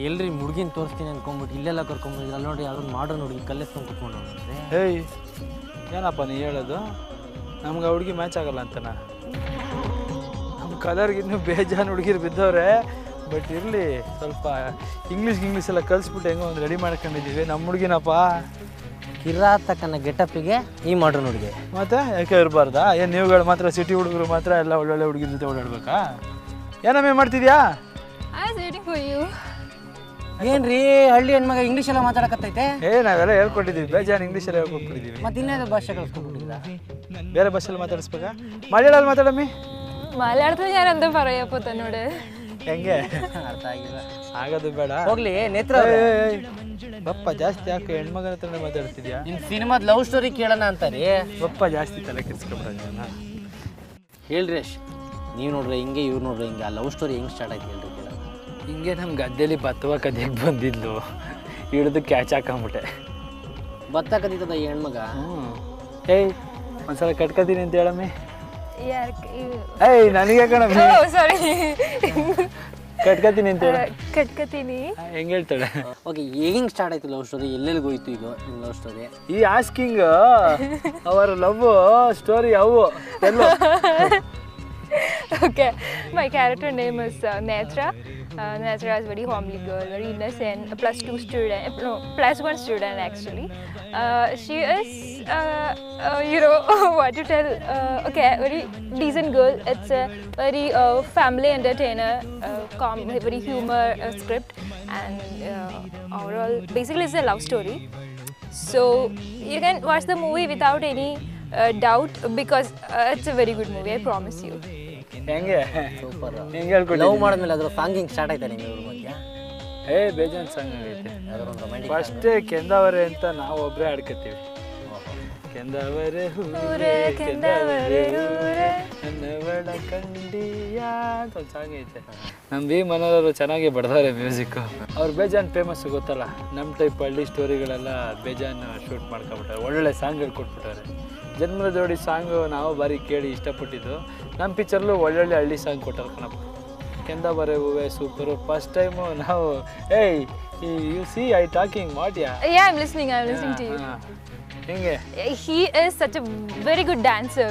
ಎಲ್ರಿ ಹುಡುಗಿನ ತೋರಿಸ್ತೀನಿ ಅನ್ಕೊಂಬಿಟ್ಟು ಇಲ್ಲೆಲ್ಲ ಕರ್ಕೊಂಡ್ಬಿಟ್ಟು ಅಲ್ಲಿ ನೋಡಿ ಯಾವ್ದೊಂದು ಮಾಡರ್ನ್ ಹುಡುಗಿ ಕಲ್ಲೆಸ್ಕೊಂಡು ಕುತ್ಕೊಂಡು ಹೋಗ್ತಾರೆ. ಏಯ್ ಏನಪ್ಪ ನೀ ಹೇಳೋದು? ನಮ್ಗೆ ಆ ಹುಡುಗಿ ಮ್ಯಾಚ್ ಆಗಲ್ಲ ಅಂತನಾ? ನಮ್ಮ ಕಲರ್ಗೆ ಇನ್ನೂ ಬೇಜಾನು ಹುಡುಗಿರು ಬಿದ್ದವ್ರೆ. ಬಟ್ ಇರಲಿ, ಸ್ವಲ್ಪ ಇಂಗ್ಲೀಷ್ ಎಲ್ಲ ಕಲಿಸ್ಬಿಟ್ಟು ಹೆಂಗೋ ಒಂದು ರೆಡಿ ಮಾಡ್ಕೊಂಡಿದ್ದೀವಿ. ನಮ್ಮ ಹುಡುಗಿನಪ್ಪ ಕಿರಾತಕನ ಗೆಟಪ್ಪಿಗೆ ಈ ಮಾಡರ್ನ್ ಹುಡುಗಿ. ಮತ್ತೆ ಯಾಕೆ ಇರಬಾರ್ದಾ? ಏನು ನೀವುಗಳು ಮಾತ್ರ ಸಿಟಿ ಹುಡುಗರು ಮಾತ್ರ ಎಲ್ಲ ಒಳ್ಳೊಳ್ಳೆ ಹುಡುಗಿರ ಜೊತೆ ಓಡಾಡ್ಬೇಕಾ? ಏನಮ್ಮೆ ಮಾಡ್ತಿದ್ಯಾ? ಏನ್ರಿ ಹಳ್ಳಿ ಹೆಣ್ಮಗ ಇಂಗ್ಲೀಷ್ ಎಲ್ಲ ಮಾತಾಡಕತ್ತೈತೆ? ನಾವೆಲ್ಲ ಹೇಳ್ಕೊಟ್ಟಿದ್ದೀವಿ, ಬೇಜಾನ್ ಇಂಗ್ಲೀಷಲ್ಲಿ ಹೇಳ್ಕೊಟ್ಬಿಟ್ಟಿದ್ದೀವಿ. ಮತ್ತೆ ಇನ್ನೇನು ಭಾಷೆ ಕಲಿಸ್ಕೊಟ್ಬಿಟ್ಟಿಲ್ಲ? ಬೇರೆ ಭಾಷೆಯಲ್ಲಿ ಮಾತಾಡಿಸ್ಬೇಕಾ? ಮಲಯಾಳಲ್ಲಿ ಮಾತಾಡಮ್ಮಿ. മലയാളത്തിൽ ഞാൻ എന്താ പറയാപ്പോ തന്നോട്? ಹೆಂಗೆ ಅರ್ಥ ಆಗಿಲ್ಲ. ಆಗೋದು ಬೇಡ, ಹೋಗ್ಲಿ. ನೇತ್ರ ಬಪ್ಪ ಜಾಸ್ತಿ ಯಾಕೆ ಹೆಣ್ಮಗನ ಹತ್ರನೇ ಮಾತಾಡ್ತಿದ್ಯಾ? ನಿಮ್ ಸಿನಿಮಾದ ಲವ್ ಸ್ಟೋರಿ ಕೇಳೋಣ ಅಂತಾರೆ. ಬಪ್ಪ ಜಾಸ್ತಿ ತಲೆ ಕೆಡ್ಸ್ಕೊಬಿಡ. ಹೇಳ್ರಿ ಅಶ್, ನೀವು ನೋಡ್ರಿ ಹಿಂಗೆ, ಇವ್ರು ನೋಡ್ರಿ ಹಿಂಗೆ. ಆ ಲವ್ ಸ್ಟೋರಿ ಹೆಂಗೆ ಸ್ಟಾರ್ಟ್ ಆಯ್ತು ಹೇಳ್ರಿ ಕೇಳೋಣ. ಹಿಂಗೆ ನಮ್ಮ ಗದ್ದೆಯಲ್ಲಿ ಭತ್ತವ ಕದಿಯಕ್ಕೆ ಬಂದಿದ್ದು, ಹಿಡಿದು ಕ್ಯಾಚ್ ಹಾಕೊಂಬಿಟ್ಟೆ. ಭತ್ತ ಕದೀತದ ಈ ಹೆಣ್ಮಗ. ಏಯ್ ಒಂದ್ಸಲ ಕಟ್ಕೋತೀನಿ ಅಂತ ಹೇಳಮ್ಮಿ. यार ಏಯ್ ನನಗೆ ಕಣಮ್ಮಿ, ಸಾರಿ, ಕಟ್ಕೋತೀನಿ ಅಂತ ಹೇಳ. ಕಟ್ಕತೀನಿ ಹೆಂಗೆ ಹೇಳ್ತಾಳೆ? ಓಕೆ, ಹೆಂಗೆ ಸ್ಟಾರ್ಟ್ ಆಯ್ತು ಲವ್ ಸ್ಟೋರಿ? ಎಲ್ಲೆಲ್ಲಿಗೆ ಹೋಯ್ತು ಈಗ ನಿಮ್ಮ ಲವ್ ಸ್ಟೋರಿ? ಈ ಆಸ್ಕಿಂಗ್ ಅವರ ಲವ್ ಸ್ಟೋರಿ ಅವು ಎಲ್ಲೋ. Okay, my character name is Netra. Netra is very homely girl, very innocent, a +2 student, no, +1 student actually. She is, what to tell, okay, very decent girl. It's a very family entertainer, very humor script, and overall, basically it's a love story. So you can watch the movie without any doubt because it's a very good movie, I promise you. ಹೆಂಗೆ super. ಹೆಂಗೆ ಹೇಳ್ಕೊಟ್ಟು love ಮಾಡಿದ್ಮೇಲೆ ಅದ್ರ song ಹಿಂಗೆ start ಆಯ್ತಾ ನಿಮ್ಗೆ ಇವ್ರ ಮಧ್ಯ? ಬೇಜಾನ್ ಸಾಂಗ್ ಆಗೈತೆ. ಯಾವ್ದಾದ್ರು ರೊಮ್ಯಾಂಟಿಕ್ ಫಸ್ಟೇ ಕೆಂದವರೆ ಅಂತ ನಾವು ಒಬ್ಬರೇ ಆಡ್ಕೊತೀವಿ. ಕೆಂದವರೆ ಊರೇ ಕೆಂದವರೆ ಊರೇ ನನ್ನವಳ ಕಂಡಿಯ ಅಂತ ಒಂದು ಸಾಂಗ್ ಐತೆ. ನಮ್ಮ ವಿ ಮನೋಹರ್ ಚೆನ್ನಾಗಿ ಬಡ್ದವ್ರೆ ಮ್ಯೂಸಿಕ್ಕು. ಅವ್ರು ಬೇಜಾನ್ ಫೇಮಸ್ ಗೊತ್ತಲ್ಲ, ನಮ್ಮ ಟೈಪ್ ಹಳ್ಳಿ ಸ್ಟೋರಿಗಳೆಲ್ಲ ಬೇಜಾನ್ ಶೂಟ್ ಮಾಡ್ಕೊಬಿಟ್ಟಾರೆ. ಒಳ್ಳೊಳ್ಳೆ ಸಾಂಗ್ಗಳು ಕೊಟ್ಬಿಟ್ಟಾರೆ. ಜನ್ಮದ ಜೋಡಿ ಸಾಂಗು ನಾವು ಬಾರಿ ಕೇಳಿ ಇಷ್ಟಪಟ್ಟಿದ್ದು. ನಮ್ಮ ಪಿಕ್ಚರ್ಲು ಒಳ್ಳೊಳ್ಳೆ ಹಳ್ಳಿ ಸಾಂಗ್ ಕೊಟ್ಟಾರೆ ಕಣಪ್ಪ. ಕೆಂದ ಬರೆ ಹೂವೆ ಸೂಪರು. ಫಸ್ಟ್ ಟೈಮು ನಾವು U C I talking what yeah? Yeah, I'm listening to you. ಹೆಂಗೆ? He is such a very good dancer,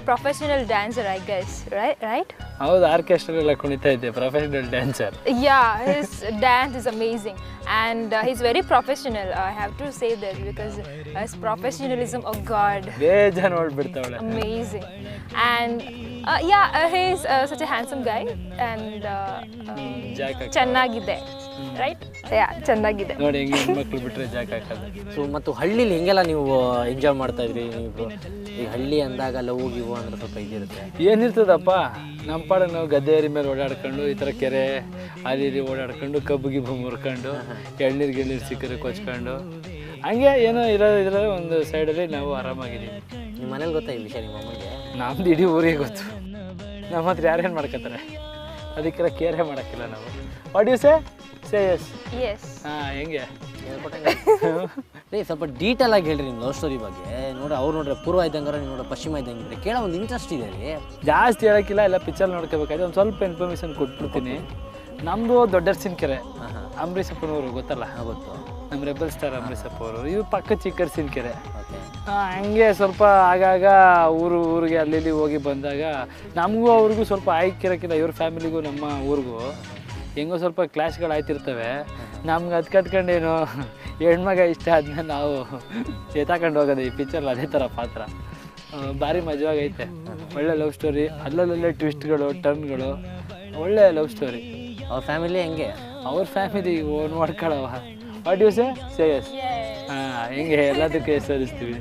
professional dancer, I guess, right? ಹೌದು, ಆರ್ಕೆಸ್ಟ್ರಾ ಎಲ್ಲ ಕುಣಿತಾ ಇದ್ದೆ, professional dancer. Yeah, his dance is amazing and he's very professional. I have to say this because his professionalism, oh God, ಬೇಜಾನ್ ನೋಡ್ಬಿಡ್ತಾವಳೆ. amazing. And he's such a handsome guy and ಚೆನ್ನಾಗಿದೆ, right? Yeah, ಚೆನ್ನಾಗಿದೆ. ನೋಡಿ ಹೆಂಗೆ ಹೆಣ್ಮಕ್ಳು ಬಿಟ್ರೆ Jack ಹಾಕೋದು. So ಮತ್ತು ಹಳ್ಳಿಲಿ ಹೆಂಗೆಲ್ಲ ನೀವು ಎಂಜಾಯ್ ಮಾಡ್ತಾ ಇದ್ರಿ ನೀವು? ಈ ಹಳ್ಳಿ ಅಂದಾಗ ಲವ್ ಗಿವ್ ಅಂದ್ರೆ ಸ್ವಲ್ಪ ಇದಿರುತ್ತೆ. ಏನಿರ್ತದಪ್ಪ, ನಮ್ಮ ಪಾಡಿಗೆ ನಾವು ಗದ್ದೆ ಮೇಲೆ ಓಡಾಡ್ಕೊಂಡು, ಈ ಥರ ಕೆರೆ ಅಲ್ಲಿ ಓಡಾಡ್ಕೊಂಡು, ಕಬ್ಬು ಗಿಬ್ಬು ಮುರ್ಕೊಂಡು, ಎಳ್ನೀರು ಸಿಕ್ಕರೆ ಕೊಚ್ಕೊಂಡು, ಹಂಗೆ ಏನೋ ಇರೋ ಒಂದು ಸೈಡಲ್ಲಿ ನಾವು ಆರಾಮಾಗಿದ್ದೀವಿ. ನಿಮ್ಮ ಮನೇಲಿ ಗೊತ್ತಾ ಈ ವಿಷಯ ನಿಮ್ಮ ಅಮ್ಮಗೆ? ನಮ್ದು ಇಡೀ ಊರಿಗೆ ಗೊತ್ತು. ನಮ್ಮ ಹತ್ರ ಯಾರೇನು ಮಾಡ್ಕೊತಾರೆ, ಅದಕ್ಕೆಲ್ಲ ಕೇರೇ ಮಾಡೋಕ್ಕಿಲ್ಲ ನಾವು. What you say yes? Yes. ಹೆಂಗೆ ರೀ ಸ್ವಲ್ಪ ಡೀಟೇಲ್ ಆಗಿ ಹೇಳ್ರಿ ನಿಮ್ಮ ಲವ್ ಸ್ಟೋರಿ ಬಗ್ಗೆ. ನೋಡ್ರಿ ಅವ್ರು ನೋಡ್ರಿ ಪೂರ್ವ ಇದ್ದಂಗಾರ, ನೀವು ನೋಡ್ರಿ ಪಶ್ಚಿಮ ಇದ್ದಂಗಿದ್ರೆ ಕೇಳೋ ಒಂದು ಇಂಟ್ರೆಸ್ಟ್ ಇದೆ ರೀ. ಜಾಸ್ತಿ ಹೇಳೋಕ್ಕಿಲ್ಲ, ಎಲ್ಲ ಪಿಕ್ಚರ್ ನೋಡ್ಕೋಬೇಕಾದ್ರೆ ಒಂದು ಸ್ವಲ್ಪ ಇನ್ಫಾರ್ಮೇಷನ್ ಕೊಟ್ಬಿಡ್ತೀನಿ. ನಮ್ಮದು ದೊಡ್ಡರ್ಸಿನ ಕೆರೆ, ಅಂಬರೀಷ್ ಅಪ್ಪನವರು ಗೊತ್ತಲ್ಲ? ಗೊತ್ತು, ನಮ್ಮ ರೆಬಲ್ ಸ್ಟಾರ್ ಅಂಬರೀಷ್ ಅಪ್ಪ ಅವರು. ಇವು ಪಕ್ಕ ಚಿಕ್ಕರ್ಸಿನ ಕೆರೆ. ಹಂಗೆ ಸ್ವಲ್ಪ ಆಗಾಗ ಊರಿಗೆ ಅಲ್ಲಿ ಹೋಗಿ ಬಂದಾಗ ನಮಗೂ ಅವ್ರಿಗೂ ಸ್ವಲ್ಪ ಆಯ್ಕಿರೋಕ್ಕಿಲ್ಲ, ಇವ್ರ ಫ್ಯಾಮಿಲಿಗೂ ನಮ್ಮ ಊರಿಗೂ ಹೆಂಗೋ ಸ್ವಲ್ಪ ಕ್ಲಾಶ್ಗಳು ಆಯ್ತಿರ್ತವೆ. ನಮ್ಗೆ ಅದು ಕಟ್ಕೊಂಡೇನು ಹೆಣ್ಮಗ ಇಷ್ಟ ಆದ್ಮೇಲೆ ನಾವು ಎತ್ತಾಕೊಂಡು ಹೋಗೋದು. ಈ ಪಿಕ್ಚರ್ಲಿ ಅದೇ ಥರ ಪಾತ್ರ ಭಾರಿ ಮಜವಾಗೈತೆ. ಒಳ್ಳೆ ಲವ್ ಸ್ಟೋರಿ, ಅಲ್ಲಲ್ಲೇ ಟ್ವಿಸ್ಟ್ಗಳು, ಟರ್ನ್ಗಳು, ಒಳ್ಳೆ ಲವ್ ಸ್ಟೋರಿ. ಅವ್ರ ಫ್ಯಾಮಿಲಿ ಹೆಂಗೆ? ಅವ್ರ ಫ್ಯಾಮಿಲಿ ನೋಡ್ಕೊಳ್ಳವ. What you say yes? ಹೆಂಗೆ ಎಲ್ಲದಕ್ಕೆ ಹೆಸರಿಸ್ತೀವಿ.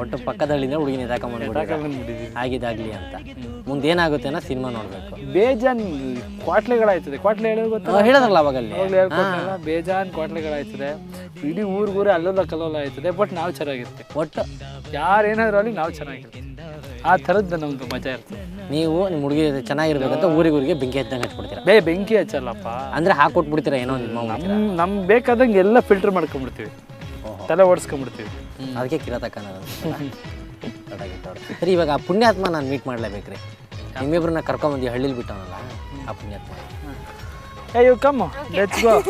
ಒಟ್ಟು ಪಕ್ಕದಲ್ಲಿಂದ ಹುಡುಗಿನ ಎತ್ತಾಕೊಂಡ್ಬಿಟ್ಟಿದ್ದೀವಿ ಆಗಿದ್ದಾಗಲಿ ಅಂತ. ಮುಂದೆ ಏನಾಗುತ್ತೆ ಅನ್ನೋ ಸಿನಿಮಾ ನೋಡಬೇಕು. ಬೇಜಾನ್ ಕ್ವಾಟ್ಲೆಗಳಾಯ್ತದೆ. ಕ್ವಾಟ್ಲೆ ಹೇಳೋದು ಗೊತ್ತಾ? ಹೇಳಿದ್ರಲ್ಲ ಅವಾಗಲ್ಲಿ, ಹೇಳ್ಕೊಟ್ಟಲ್ಲ, ಬೇಜಾನ್ ಕ್ವಾಟ್ಲೆಗಳಾಯ್ತದೆ. ಇಡೀ ಊರಿಗೂರೇ ಅಲ್ಲಲ್ಲ ಕಲ್ಲೋಲ ಆಯ್ತದೆ. ಬಟ್ ನಾವು ಚೆನ್ನಾಗಿರ್ತೀವಿ. ಒಟ್ಟು ಯಾರೇನಾದ್ರೂ ಅಲ್ಲಿ ನಾವು ಚೆನ್ನಾಗಿರ್ತೀವಿ. ಆ ಥರದ್ದು ನಮ್ದು ಮಜಾ ಇರ್ತದೆ. ನೀವು ನಿಮ್ಮ ಹುಡುಗಿ ಚೆನ್ನಾಗಿರ್ಬೇಕಂತ ಊರಿಗೆ ಬೆಂಕಿ ಹಚ್ಚಂಗೆ ಹಚ್ಬಿಡ್ತೀರಾ? ಬೆಂಕಿ ಹಚ್ಚಲ್ಲಪ್ಪ, ಅಂದರೆ ಹಾಕೊಟ್ಬಿಡ್ತೀರಾ ಏನೋ ನಿಮ್ಮ ನಮ್ಗೆ ಬೇಕಾದಂಗೆ ಎಲ್ಲ ಫಿಲ್ಟರ್ ಮಾಡ್ಕೊಂಡ್ಬಿಡ್ತೀವಿ, ತಲೆ ಓಡಿಸ್ಕೊಂಡ್ಬಿಡ್ತೀವಿ. ಅದಕ್ಕೆ ಕಿರಾತಕ ಅನ್ನೋದು. ಸರಿ, ಇವಾಗ ಆ ಪುಣ್ಯಾತ್ಮ ನಾನು ಮೀಟ್ ಮಾಡಲೇಬೇಕ್ರಿ. ನಿಮ್ಮಿಬ್ರನ್ನ ಕರ್ಕೊಂಬಂದು ಹಳ್ಳಿಲಿ ಬಿಟ್ಟವನಲ್ಲ ಆ ಪುಣ್ಯಾತ್ಮ. Hey, you come on. Let's go.